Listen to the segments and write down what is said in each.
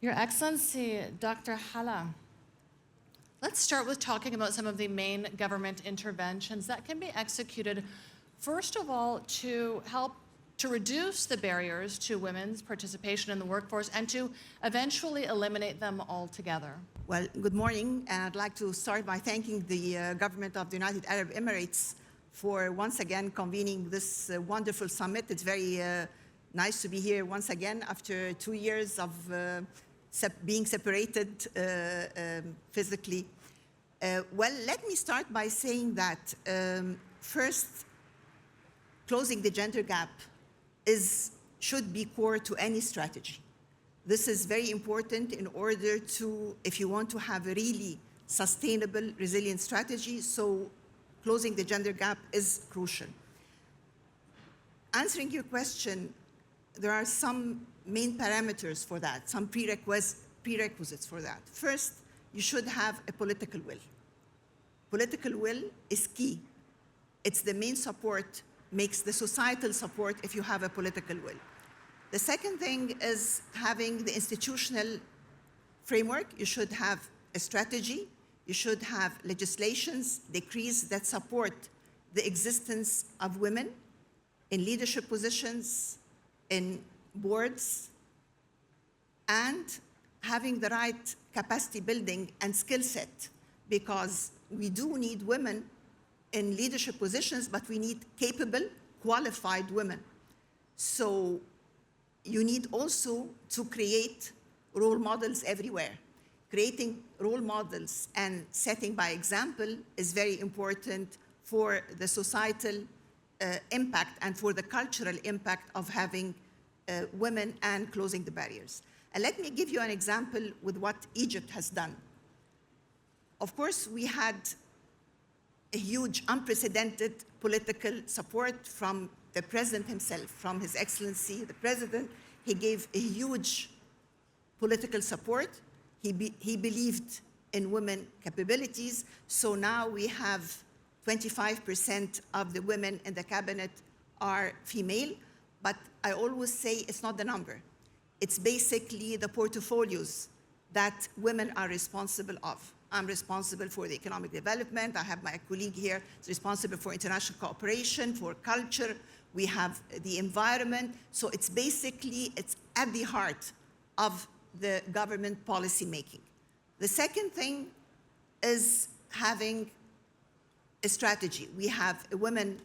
Your Excellency, Dr. Hala, let's start with talking about some of the main government interventions that can be executed, first of all, to help to reduce the barriers to women's participation in the workforce and to eventually eliminate them altogether. Well, good morning, and I'd like to start by thanking the government of the United Arab Emirates for once again convening this wonderful summit. It's very nice to be here once again after 2 years of being separated physically. Well, let me start by saying that first, closing the gender gap should be core to any strategy. This is very important in order to, if you want to have a really sustainable, resilient strategy, so closing the gender gap is crucial. Answering your question, there are some main parameters for that, some prerequisites for that. First, you should have a political will. Political will is key. It's the main support, makes the societal support if you have a political will. The second thing is having the institutional framework. You should have a strategy. You should have legislations, decrees that support the existence of women in leadership positions, in boards, and having the right capacity building and skill set, because we do need women in leadership positions, but we need capable, qualified women. So you need also to create role models everywhere. Creating role models and setting by example is very important for the societal impact and for the cultural impact of having women and closing the barriers. And let me give you an example with what Egypt has done. Of course, we had a huge, unprecedented political support from the president himself, from His Excellency, the president. He gave a huge political support. He believed in women capabilities. So now we have 25% of the women in the cabinet are female. But I always say it's not the number. It's basically the portfolios that women are responsible of. I'm responsible for the economic development. I have my colleague here who's responsible for international cooperation, for culture. We have the environment. So it's at the heart of the government policy making. The second thing is having a strategy. We have a Women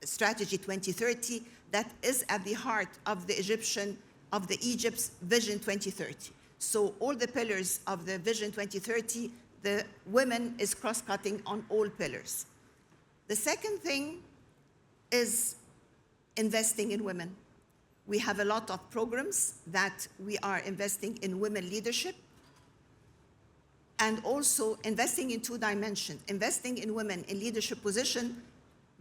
Strategy 2030 that is at the heart of Egypt's Vision 2030. So all the pillars of the Vision 2030, the women is cross-cutting on all pillars. The second thing is investing in women. We have a lot of programs that we are investing in women leadership and also investing in 2 dimensions, investing in women in leadership position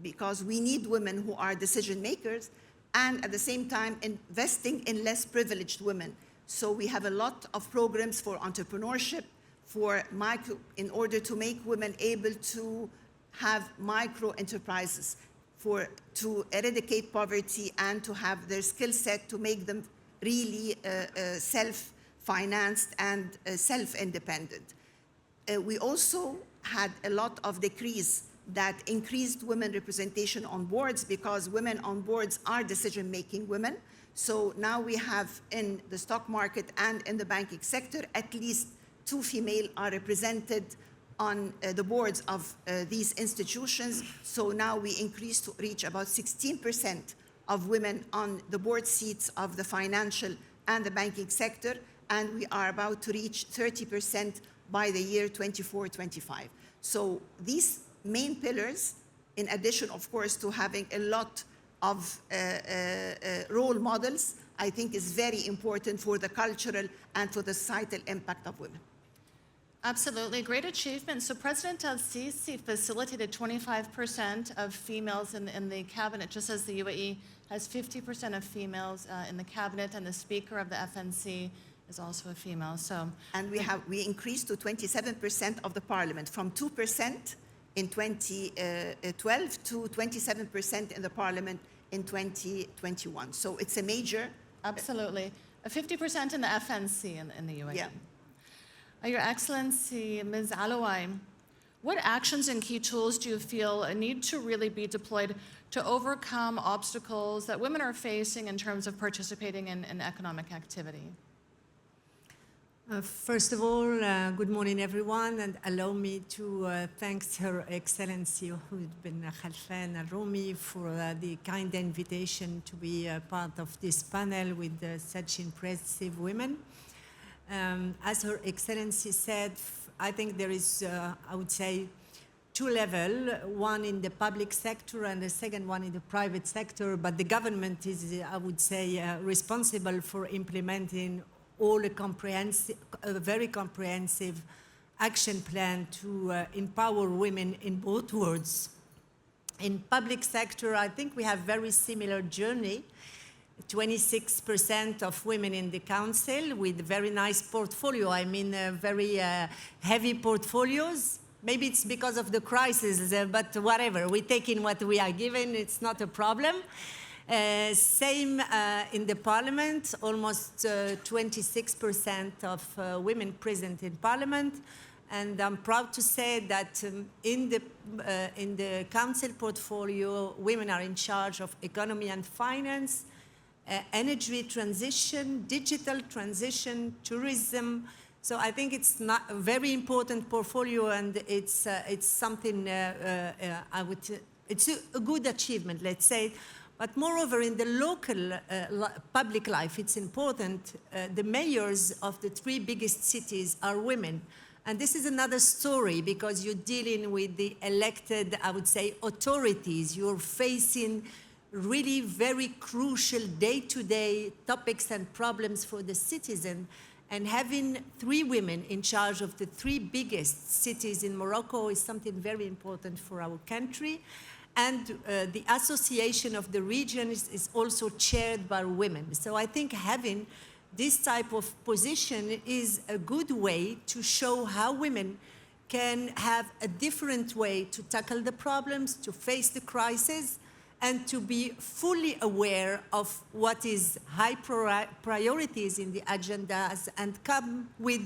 because we need women who are decision makers, and at the same time investing in less privileged women. So we have a lot of programs for entrepreneurship, in order to make women able to have micro enterprises, to eradicate poverty and to have their skill set to make them really self-financed and self-independent. We also had a lot of decrees that increased women representation on boards because women on boards are decision-making women. So now we have in the stock market and in the banking sector, at least 2 female are represented on the boards of these institutions. So now we increased to reach about 16% of women on the board seats of the financial and the banking sector, and we are about to reach 30% by the year 24-25. So these main pillars, in addition, of course, to having a lot of role models, I think is very important for the cultural and for the societal impact of women. Absolutely, great achievement. So President al-Sisi facilitated 25% of females in the cabinet, just as the UAE has 50% of females in the cabinet, and the Speaker of the FNC is also a female. So, and we increased to 27% of the parliament, from 2% in 2012 to 27% in the parliament in 2021. So it's a major. Absolutely. 50% in the FNC in the UAE. Yeah. Your Excellency, Ms. Alaoui, what actions and key tools do you feel need to really be deployed to overcome obstacles that women are facing in terms of participating in economic activity? First of all, good morning, everyone, and allow me to thank Her Excellency bin Khalfan Al-Rumi for the kind invitation to be part of this panel with such impressive women. As Her Excellency said, I think there is, I would say, two levels, one in the public sector and the second one in the private sector, but the government is, I would say, responsible for implementing all a very comprehensive action plan to empower women in both worlds. In public sector, I think we have very similar journey. 26% of women in the council with very nice portfolio. I mean, very heavy portfolios. Maybe it's because of the crisis, but whatever. We take in what we are given. It's not a problem. Same in the parliament, almost 26% of women present in parliament. And I'm proud to say that in the council portfolio, women are in charge of economy and finance, energy transition, digital transition, tourism. So I think it's not a very important portfolio, and it's something it's a good achievement, let's say. But moreover, in the local public life, it's important. The mayors of the three biggest cities are women. And this is another story because you're dealing with the elected, I would say, authorities. You're facing really very crucial day-to-day topics and problems for the citizen. And having three women in charge of the three biggest cities in Morocco is something very important for our country. And the association of the region is also chaired by women. So I think having this type of position is a good way to show how women can have a different way to tackle the problems, to face the crisis, and to be fully aware of what is high priorities in the agendas and come with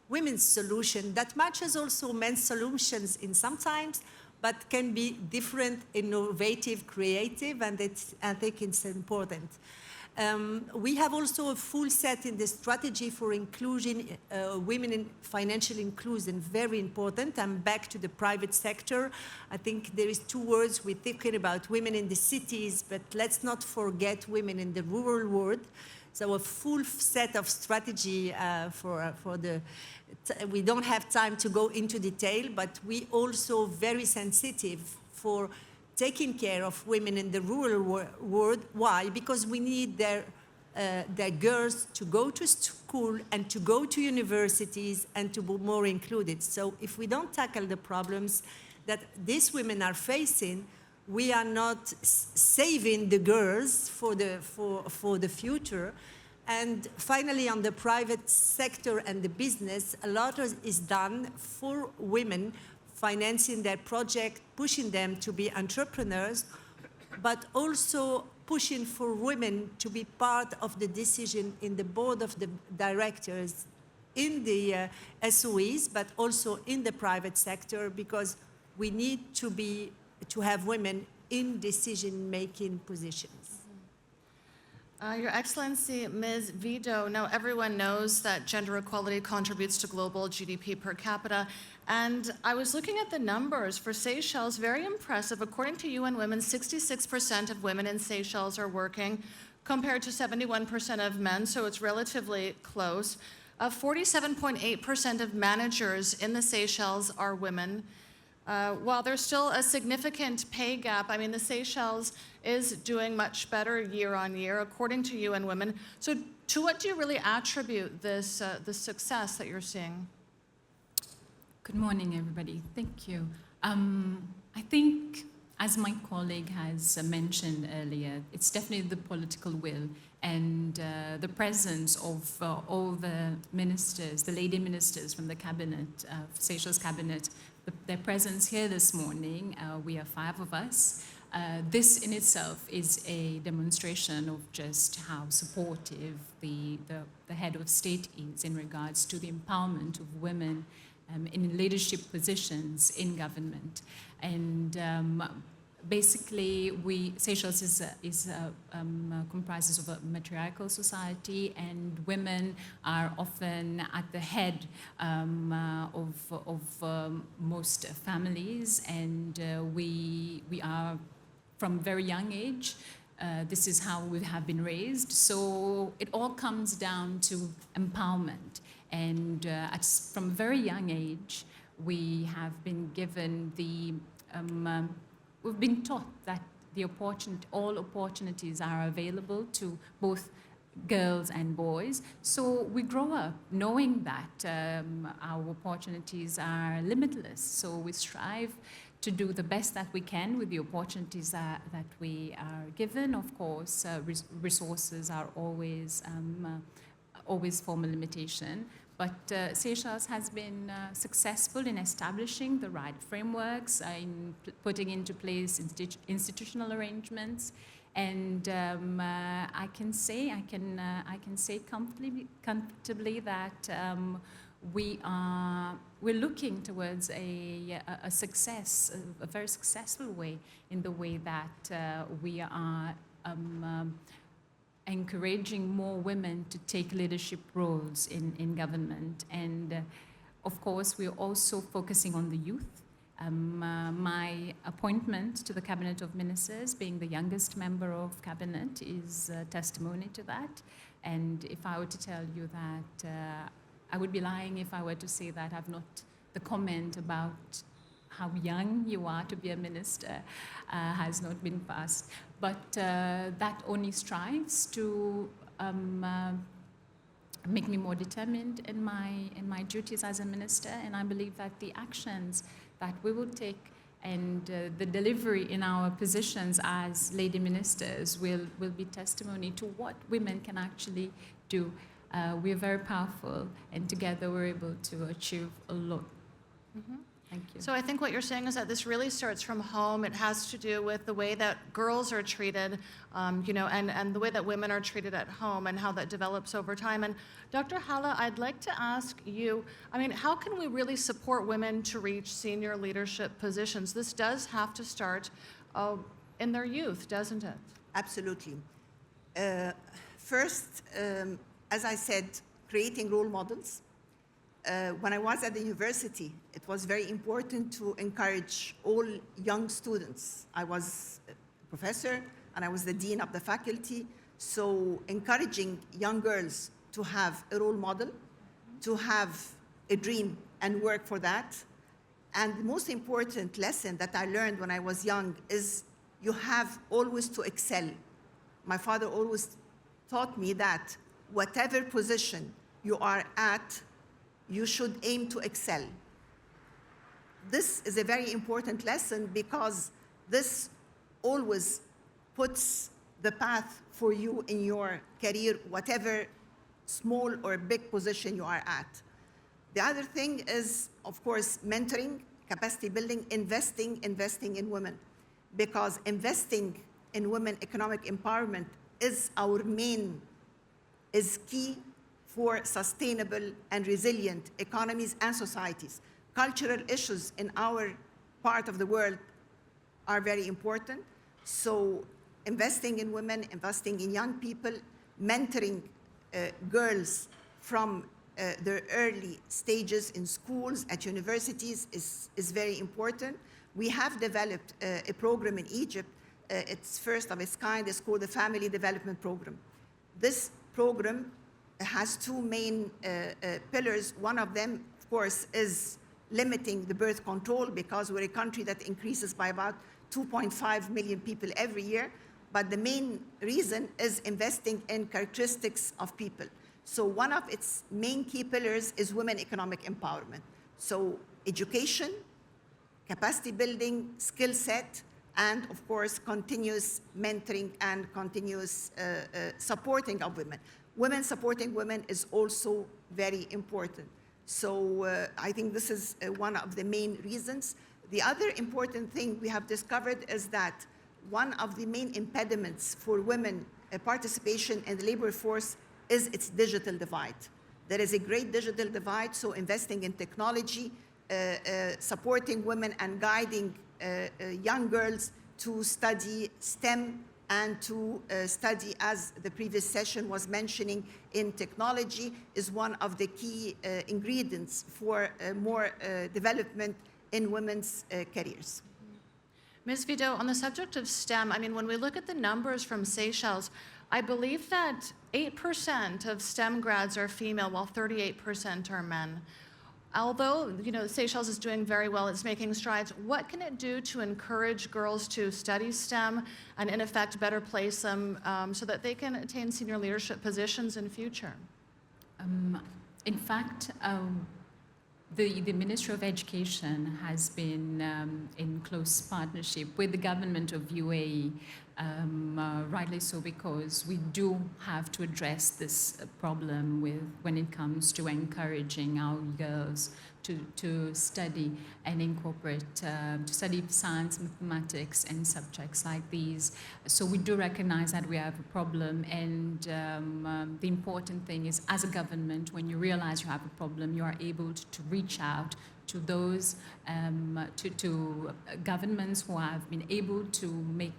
women's solution that matches also men's solutions in sometimes, but can be different, innovative, creative, and I think it's important. We have also a full set in the strategy for inclusion, women in financial inclusion, very important. I'm back to the private sector. I think there is two words we're thinking about, women in the cities, but let's not forget women in the rural world. So a full set of strategy for the, we don't have time to go into detail, but we also very sensitive for taking care of women in the rural world. Why? Because we need their girls to go to school and to go to universities and to be more included. So if we don't tackle the problems that these women are facing, we are not saving the girls for the future. And finally, on the private sector and the business, a lot is done for women, financing their project, pushing them to be entrepreneurs, but also pushing for women to be part of the decision in the board of the directors, in the SOEs, but also in the private sector, because we need to have women in decision-making positions. Your Excellency, Ms. Vidot, now everyone knows that gender equality contributes to global GDP per capita, and I was looking at the numbers for Seychelles, very impressive. According to UN Women, 66% of women in Seychelles are working, compared to 71% of men, so it's relatively close. 47.8% of managers in the Seychelles are women. While there's still a significant pay gap, I mean, the Seychelles is doing much better year on year, according to UN Women. So to what do you really attribute this the success that you're seeing? Good morning, everybody. Thank you. I think, as my colleague has mentioned earlier, it's definitely the political will and the presence of all the ministers, the lady ministers from the cabinet, Seychelles cabinet, their presence here this morning. We are 5 of us. This in itself is a demonstration of just how supportive the head of state is in regards to the empowerment of women in leadership positions in government. And basically, Seychelles comprises of a matriarchal society, and women are often at the head of most families, and we are from very young age. This is how we have been raised. So it all comes down to empowerment. And from a very young age, we have been given we've been taught that all opportunities are available to both girls and boys. So we grow up knowing that our opportunities are limitless. So we strive to do the best that we can with the opportunities that we are given. Of course, resources are always form a limitation. But Seychelles has been successful in establishing the right frameworks, in putting into place institutional arrangements, and I can say comfortably that we're looking towards a success, a very successful way, in the way that we are encouraging more women to take leadership roles in government. And of course, we're also focusing on the youth. My appointment to the Cabinet of Ministers, being the youngest member of Cabinet, is testimony to that. And if I were to tell you that, I would be lying if I were to say that I've not the comment about how young you are to be a minister has not been passed. But that only strives to make me more determined in my duties as a minister. And I believe that the actions that we will take and the delivery in our positions as lady ministers will be testimony to what women can actually do. We're very powerful, and together we're able to achieve a lot. Mm-hmm. Thank you. So I think what you're saying is that this really starts from home. It has to do with the way that girls are treated, and the way that women are treated at home, and how that develops over time. And Dr. Hala, I'd like to ask you, how can we really support women to reach senior leadership positions? This does have to start in their youth, doesn't it? Absolutely. First, as I said, creating role models. When I was at the university, it was very important to encourage all young students. I was a professor and I was the dean of the faculty, so encouraging young girls to have a role model, to have a dream and work for that. And the most important lesson that I learned when I was young is you have always to excel. My father always taught me that whatever position you are at, you should aim to excel. This is a very important lesson because this always puts the path for you in your career, whatever small or big position you are at. The other thing is, of course, mentoring, capacity building, investing in women. Because investing in women economic empowerment is key for sustainable and resilient economies and societies. Cultural issues in our part of the world are very important. So investing in women, investing in young people, mentoring girls from their early stages in schools, at universities is very important. We have developed a program in Egypt. It's first of its kind. It's called the Family Development Program. This program has two main pillars. One of them, of course, is limiting the birth control, because we're a country that increases by about 2.5 million people every year. But the main reason is investing in characteristics of people. So one of its main key pillars is women economic empowerment. So education, capacity building, skill set, and of course, continuous mentoring and continuous supporting of women. Women supporting women is also very important. So I think this is one of the main reasons. The other important thing we have discovered is that one of the main impediments for women participation in the labor force is its digital divide. There is a great digital divide, so investing in technology, supporting women and guiding young girls to study STEM and to study, as the previous session was mentioning, in technology is one of the key ingredients for more development in women's careers. Ms. Vidot, on the subject of STEM, I mean, when we look at the numbers from Seychelles, I believe that 8% of STEM grads are female, while 38% are men. Although, you know, Seychelles is doing very well, it's making strides, what can it do to encourage girls to study STEM and, in effect, better place them so that they can attain senior leadership positions in future? In fact, the Ministry of Education has been in close partnership with the government of UAE, rightly so, because we do have to address this problem when it comes to encouraging our girls to study and incorporate, to study science, mathematics, and subjects like these. So we do recognize that we have a problem, and the important thing is, as a government, when you realize you have a problem, you are able to reach out to those, to governments who have been able to make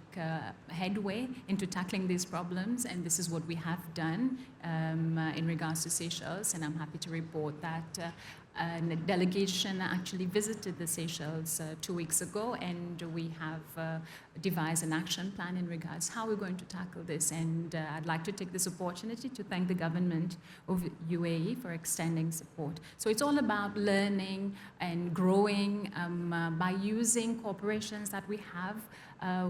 headway into tackling these problems, and this is what we have done in regards to Seychelles, and I'm happy to report that a delegation actually visited the Seychelles 2 weeks ago, and we have devised an action plan in regards how we're going to tackle this. And I'd like to take this opportunity to thank the government of UAE for extending support. So it's all about learning and growing by using cooperations that we have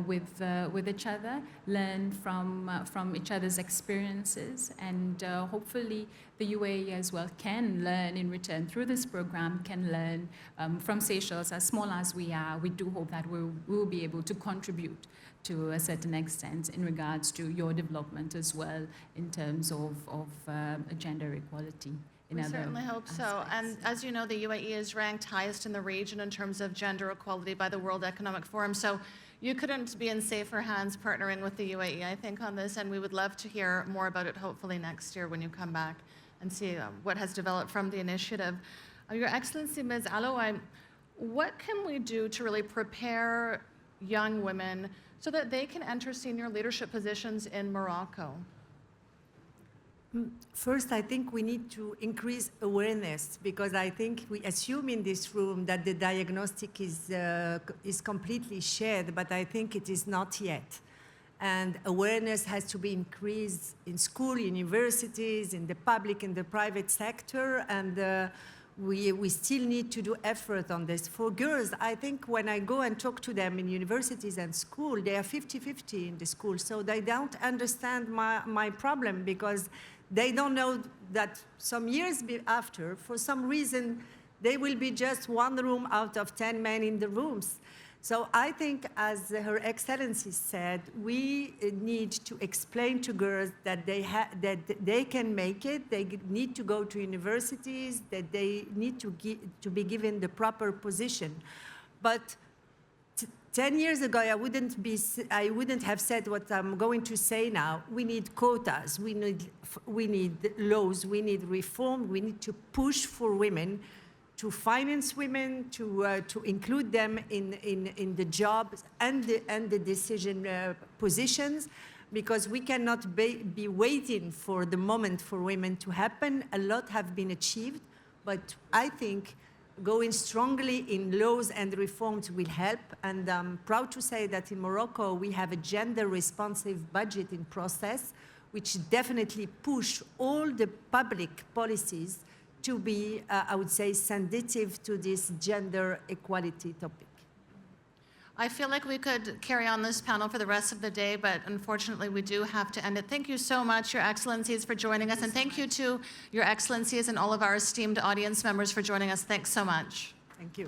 with each other, learn from each other's experiences, and hopefully the UAE as well can learn in return through this program, can learn from Seychelles. As small as we are, we do hope that we will be able to contribute to a certain extent in regards to your development as well in terms of gender equality. We certainly hope so. And as you know, the UAE is ranked highest in the region in terms of gender equality by the World Economic Forum. So you couldn't be in safer hands partnering with the UAE, I think, on this, and we would love to hear more about it hopefully next year when you come back and see what has developed from the initiative. Your Excellency, Ms. Alaoui, what can we do to really prepare young women so that they can enter senior leadership positions in Morocco? First, I think we need to increase awareness, because I think we assume in this room that the diagnostic is completely shared, but I think it is not yet. And awareness has to be increased in school, universities, in the public and the private sector, and we still need to do effort on this. For girls, I think when I go and talk to them in universities and school, they are 50-50 in the school, so they don't understand my problem, because they don't know that some years after, for some reason, they will be just one room out of 10 men in the rooms. So I think, as Her Excellency said, we need to explain to girls that they can make it, they need to go to universities, that they need to be given the proper position. But 10 years ago, I wouldn't have said what I'm going to say now. We need quotas, we need laws, we need reform, we need to push for women, to finance women, to include them in the jobs and the decision positions, because we cannot be waiting for the moment for women to happen. A lot have been achieved, but I think going strongly in laws and reforms will help. And I'm proud to say that in Morocco, we have a gender-responsive budgeting process, which definitely push all the public policies to be, I would say, sensitive to this gender equality topic. I feel like we could carry on this panel for the rest of the day, but unfortunately we do have to end it. Thank you so much, Your Excellencies, for joining us, and thank you to Your Excellencies and all of our esteemed audience members for joining us. Thanks so much. Thank you.